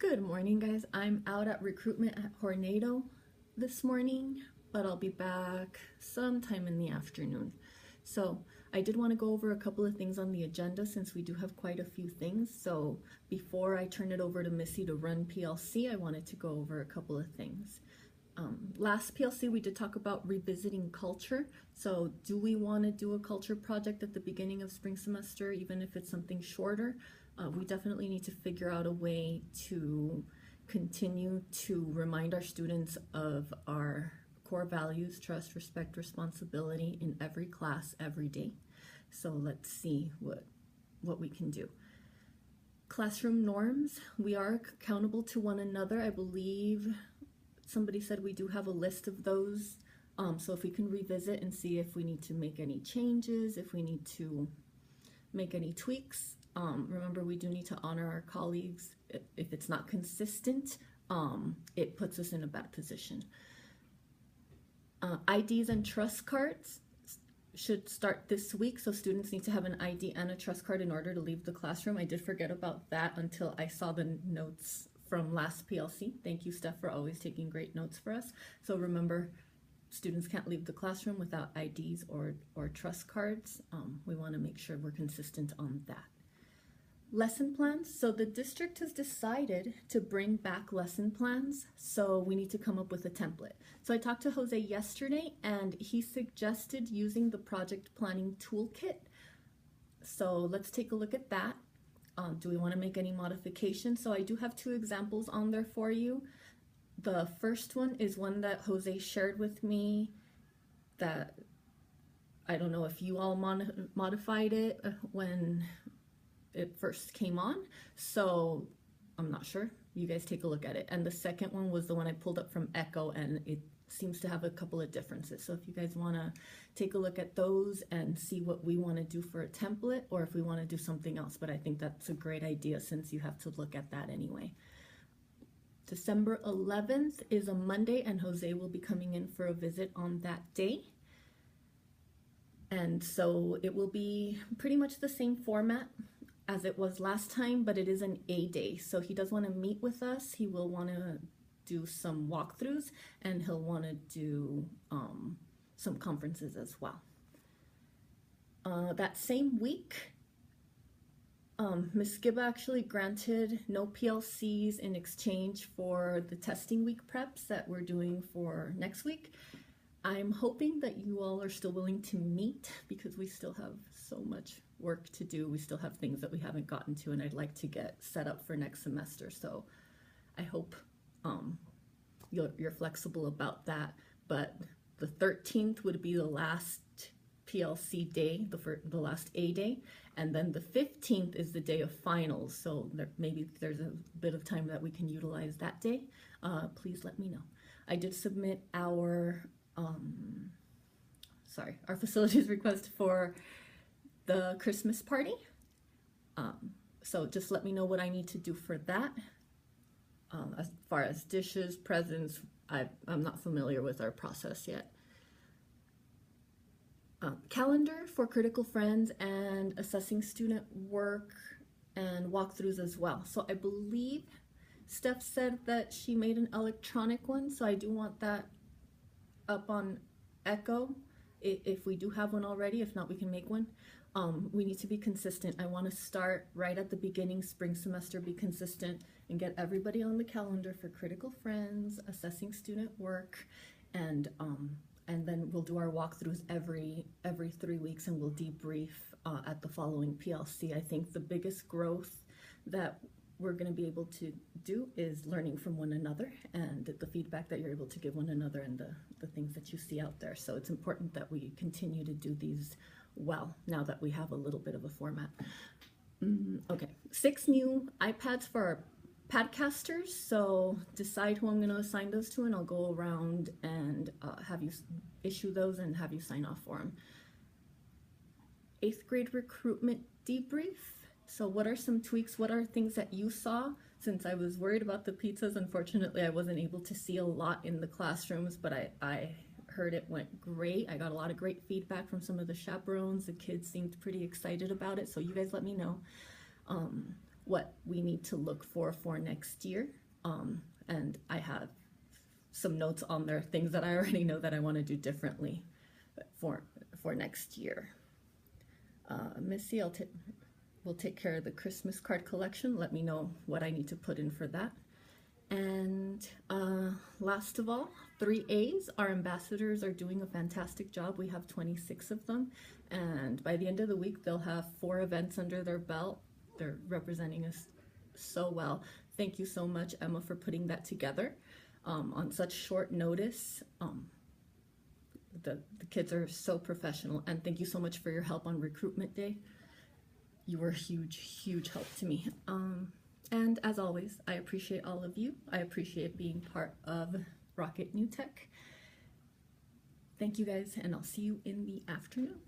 Good morning, guys. I'm out at recruitment at Hornado this morning, but I'll be back sometime in the afternoon. So I did want to go over a couple of things on the agenda since we do have quite a few things. So before I turn it over to Missy to run PLC, I wanted to go over a couple of things. Last PLC we did talk about revisiting culture. So do we want to do a culture project at the beginning of spring semester, even if it's something shorter? We definitely need to figure out a way to continue to remind our students of our core values: trust, respect, responsibility in every class, every day. So let's see what we can do. Classroom norms. We are accountable to one another. I believe somebody said we do have a list of those. So if we can revisit and see if we need to make any changes, if we need to make any tweaks. Remember, we do need to honor our colleagues. If it's not consistent, it puts us in a bad position. IDs and trust cards should start this week, so students need to have an ID and a trust card in order to leave the classroom. I did forget about that until I saw the notes from last PLC. Thank you, Steph, for always taking great notes for us. So remember, students can't leave the classroom without IDs or trust cards. We want to make sure we're consistent on that. Lesson plans. So the district has decided to bring back lesson plans, so we need to come up with a template. So I talked to Jose yesterday and he suggested using the project planning toolkit. So let's take a look at that. Do we want to make any modifications? So I do have two examples on there for you. The first one is one that Jose shared with me that I don't know if you all modified it when it first came on, so I'm not sure. You guys take a look at it. And the second one was the one I pulled up from Echo, and it seems to have a couple of differences. So if you guys want to take a look at those and see what we want to do for a template, or if we want to do something else, but I think that's a great idea since you have to look at that anyway. December 11th is a Monday, and Jose will be coming in for a visit on that day. And so it will be pretty much the same format as it was last time, but it is an A day. So he does want to meet with us. He will want to do some walkthroughs, and he'll want to do some conferences as well. That same week, Ms. Gibba actually granted no PLCs in exchange for the testing week preps that we're doing for next week. I'm hoping that you all are still willing to meet because we still have so much work to do. We still have things that we haven't gotten to, and I'd like to get set up for next semester. So I hope you're flexible about that. But the 13th would be the last PLC day, the last A day, and then the 15th is the day of finals. So maybe there's a bit of time that we can utilize that day. Please let me know. I did submit our facilities request for the Christmas party. So just let me know what I need to do for that. As far as dishes, presents, I'm not familiar with our process yet. Calendar for Critical Friends and assessing student work and walkthroughs as well. So I believe Steph said that she made an electronic one, so I do want that up on Echo if we do have one already. If not, we can make one. We need to be consistent. I want to start right at the beginning, spring semester, be consistent and get everybody on the calendar for Critical Friends, assessing student work, and then we'll do our walkthroughs every 3 weeks, and we'll debrief at the following PLC. I think the biggest growth that we're going to be able to do is learning from one another and the feedback that you're able to give one another and the things that you see out there. So it's important that we continue to do these well now that we have a little bit of a format. Okay, 6 new iPads for our Padcasters. So decide who I'm going to assign those to, and I'll go around and have you issue those and have you sign off for them. 8th grade recruitment debrief. So what are some tweaks? What are things that you saw? Since I was worried about the pizzas, unfortunately I wasn't able to see a lot in the classrooms, but I heard it went great. I got a lot of great feedback from some of the chaperones. The kids seemed pretty excited about it, so you guys let me know. what we need to look for next year. And I have some notes on there, things that I already know that I want to do differently for next year. Missy will take care of the Christmas card collection. Let me know what I need to put in for that. And last of all, 3As, our ambassadors are doing a fantastic job. We have 26 of them, and by the end of the week, they'll have 4 events under their belt. They're representing us so well. Thank you so much, Emma, for putting that together on such short notice. The kids are so professional, and thank you so much for your help on recruitment day. You were a huge help to me. And as always, I appreciate all of you. I appreciate being part of Rocket New Tech. Thank you guys, and I'll see you in the afternoon.